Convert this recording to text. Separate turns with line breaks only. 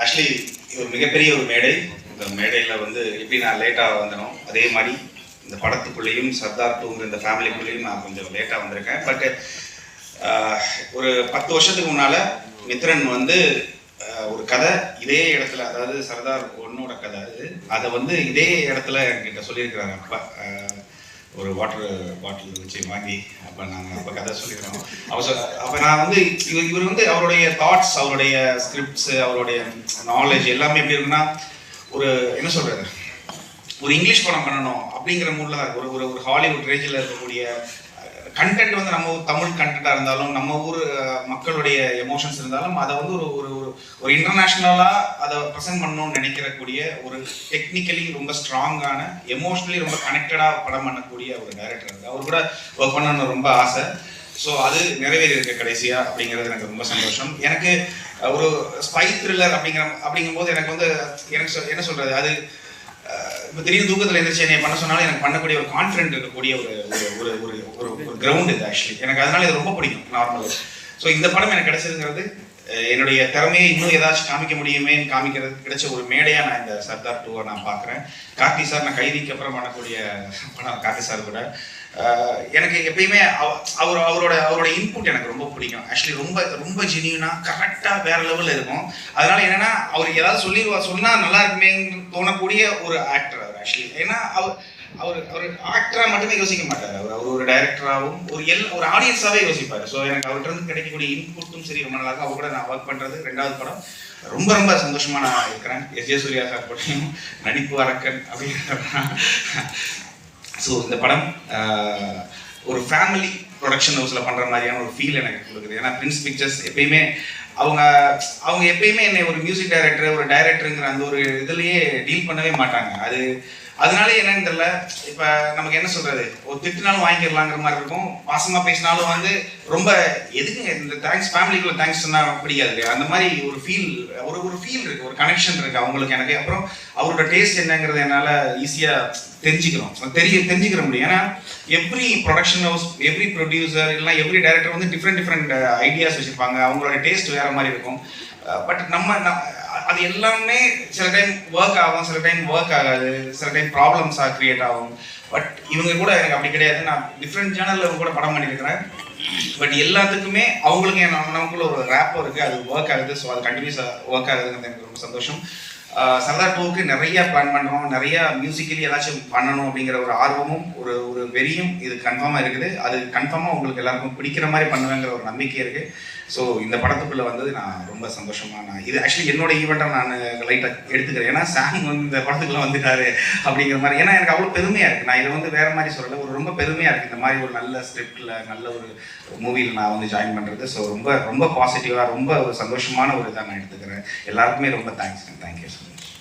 Actually ஒரு மிகப்பெரிய ஒரு மேடை. இந்த மேடையில் வந்து எப்படி நான் லேட்டாக வந்தனோ அதே மாதிரி இந்த படத்துக்குள்ளேயும் சர்தார் டூங்கிற இந்த ஃபேமிலிக்குள்ளேயும் நான் கொஞ்சம் லேட்டாக வந்திருக்கேன். பட் ஒரு 10 வருஷத்துக்கு முன்னால் மித்ரன் வந்து ஒரு கதை இதே இடத்துல, அதாவது சர்தார் ஒன்னோட கதை அதை வந்து இதே இடத்துல என்கிட்ட சொல்லியிருக்கிறாங்க. அப்போ ஒரு வாட்டர் பாட்டில் வச்சு வாங்கி அப்போ கதை சொல்லியிருக்கோம். அப்போ நான் வந்து இவர் வந்து அவருடைய தாட்ஸ், அவருடைய ஸ்கிரிப்ட்ஸு, அவருடைய நாலேஜ் எல்லாமே எப்படி இருக்குன்னா, ஒரு என்ன சொல்கிறது, ஒரு இங்கிலீஷ் படம் பண்ணணும் அப்படிங்கிற மூடில் தான் இருக்கு. ஒரு ஹாலிவுட் ரேஞ்சில் இருக்கக்கூடிய கண்டென்ட் வந்து நம்ம தமிழ் கண்டென்ட்டாக இருந்தாலும், நம்ம ஊர் மக்களுடைய எமோஷன்ஸ் இருந்தாலும், அதை வந்து ஒரு இன்டர்நேஷ்னலாக அதை ப்ரெசென்ட் பண்ணணும்னு நினைக்கிறக்கூடிய ஒரு டெக்னிக்கலி ரொம்ப ஸ்ட்ராங்கான, எமோஷ்னலி ரொம்ப கனெக்டடாக படம் பண்ணக்கூடிய ஒரு டைரக்டர் இருக்குது. அவர் கூட ஒர்க் பண்ணணும்னு ரொம்ப ஆசை. ஸோ அது நிறைவேறி இருக்க கடைசியாக அப்படிங்கிறது எனக்கு ரொம்ப சந்தோஷம். எனக்கு ஒரு ஸ்பை த்ரில்லர் அப்படிங்கும்போது எனக்கு வந்து என்ன சொல்கிறது, அது இப்போ திடீர்னு தூக்கத்தில் எழுந்திரிச்சு என்னை பண்ண சொன்னாலும் எனக்கு பண்ணக்கூடிய ஒரு கான்ஃபிடென்ட் இருக்கக்கூடிய ஒரு கிரவுண்ட் இது. ஆக்சுவலி எனக்கு அதனால இது ரொம்ப பிடிக்கும் நார்மலாக. ஸோ இந்த படம் எனக்கு கிடைச்சதுங்கிறது என்னுடைய திறமையை இன்னும் ஏதாச்சும் காமிக்க முடியுமே காமிக்கிறது கிடைச்ச ஒரு மேடையாக நான் இந்த சர்தார் 2 நான் பார்க்குறேன். கார்த்தி சார், நான் கைதிக்கு அப்புறம் பண்ணக்கூடிய படம் கார்த்தி சார் கூட எனக்கு எப்பயுமே அவரோட இன்புட் எனக்கு ரொம்ப பிடிக்கும். ஆக்சுவலி ரொம்ப ஜெனியூனாக கரெக்டாக வேற லெவலில் இருக்கும். அதனால என்னன்னா, அவர் ஏதாவது சொன்னால் நல்லா இருக்குமேன்னு தோணக்கூடிய ஒரு ஆக்டர் அவர். ஆக்சுவலி ஏன்னா அவர் ஆக்டராக மட்டுமே யோசிக்க மாட்டார். அவர் ஒரு டைரக்டராகவும் ஒரு ஆடியன்ஸாகவே யோசிப்பார். ஸோ எனக்கு அவர்கிட்ட இருந்து கிடைக்கக்கூடிய இன்புட்டும் சரி ரொம்ப நல்லா இருக்கும். அவர் கூட நான் ஒர்க் பண்ணுறது 2வது படம் ரொம்ப சந்தோஷமாக நான் இருக்கிறேன். எஸ்.ஜே. சூர்யா சார் கூடயும் நடிப்பு அரக்கன் அப்படிங்கிறதான். ஸோ இந்த படம் ஒரு ஃபேமிலி ப்ரொடக்ஷன் ஹவுஸில் பண்ணுற மாதிரியான ஒரு ஃபீல் எனக்கு கொடுக்குது. ஏன்னா பிரின்ஸ் பிக்சர்ஸ் எப்பயுமே அவங்க எப்பயுமே என்னை ஒரு மியூசிக் டைரக்டர், ஒரு டைரக்டருங்கிற அந்த ஒரு இதுலேயே டீல் பண்ணவே மாட்டாங்க. அதனால என்னன்னு தெரியல, இப்போ நமக்கு என்ன சொல்றது, ஒரு திட்டுனாலும் வாங்கிடலாங்கிற மாதிரி இருக்கும். பாசமாக பேசினாலும் வந்து ரொம்ப எதுக்குங்க இந்த தேங்க்ஸ், ஃபேமிலிக்குள்ள தேங்க்ஸ் சொன்னா பிடிக்காது இல்லையா, அந்த மாதிரி ஒரு ஃபீல் இருக்கு, ஒரு கனெக்ஷன் இருக்கு அவங்களுக்கு எனக்கு. அப்புறம் அவரோட டேஸ்ட் என்னங்கிறது என்னால் ஈஸியாக தெரிஞ்சுக்கிற முடியும். ஏன்னா every production house, every producer இல்லைனா எவ்ரி டைரக்டர் வந்து டிஃப்ரெண்ட் ஐடியாஸ் வச்சுருப்பாங்க. அவங்களோட டேஸ்ட் வேறு மாதிரி இருக்கும். பட் அது எல்லாமே சில டைம் ஒர்க் ஆகும், சில டைம் ஒர்க் ஆகாது, சில டைம் ப்ராப்ளம்ஸாக க்ரியேட் ஆகும். பட் இவங்க கூட எனக்கு அப்படி கிடையாது. நான் டிஃப்ரெண்ட் சேனலில் கூட படம் பண்ணியிருக்கிறேன். பட் எல்லாத்துக்குமே அவங்களுக்கு நமக்குள்ள ஒரு ரேப்போ இருக்குது, அது ஒர்க் ஆகுது. ஸோ அது கண்டினியூஸாக ஒர்க் ஆகுதுங்கிறது எனக்கு ரொம்ப சந்தோஷம். சர்தார் 2க்கு நிறைய பிளான் பண்ணுறோம், நிறைய மியூசிக்கலி ஏதாச்சும் பண்ணணும் அப்படிங்கிற ஒரு ஆர்வமும் ஒரு வெறியும் இது கன்ஃபார்மாக இருக்குது. அது கன்ஃபார்மாக உங்களுக்கு எல்லாருக்கும் பிடிக்கிற மாதிரி பண்ணுவேங்கிற ஒரு நம்பிக்கை இருக்குது. ஸோ இந்த படத்துக்குள்ளே வந்தது நான் ரொம்ப சந்தோஷமாக, இது ஆக்சுவலி என்னோட ஈவெண்ட்டாக நான் லைட்டாக எடுத்துக்கிறேன். ஏன்னா சாம் வந்து இந்த படத்துக்குள்ளே வந்துட்டாரு அப்படிங்கிற மாதிரி. ஏன்னா எனக்கு அவ்வளோ பெருமையாக இருக்குது. நான் இதை வந்து வேறு மாதிரி சொல்லலை, ரொம்ப பெருமையாக இருக்குது இந்த மாதிரி ஒரு நல்ல ஸ்கிரிப்டில், நல்ல ஒரு மூவியில் நான் வந்து ஜாயின் பண்ணுறது. ஸோ ரொம்ப பாசிட்டிவாக, ரொம்ப ஒரு சந்தோஷமான ஒரு இதாக நான் எடுத்துக்கிறேன். எல்லாருக்குமே ரொம்ப தேங்க்யூ ஸோ மச்.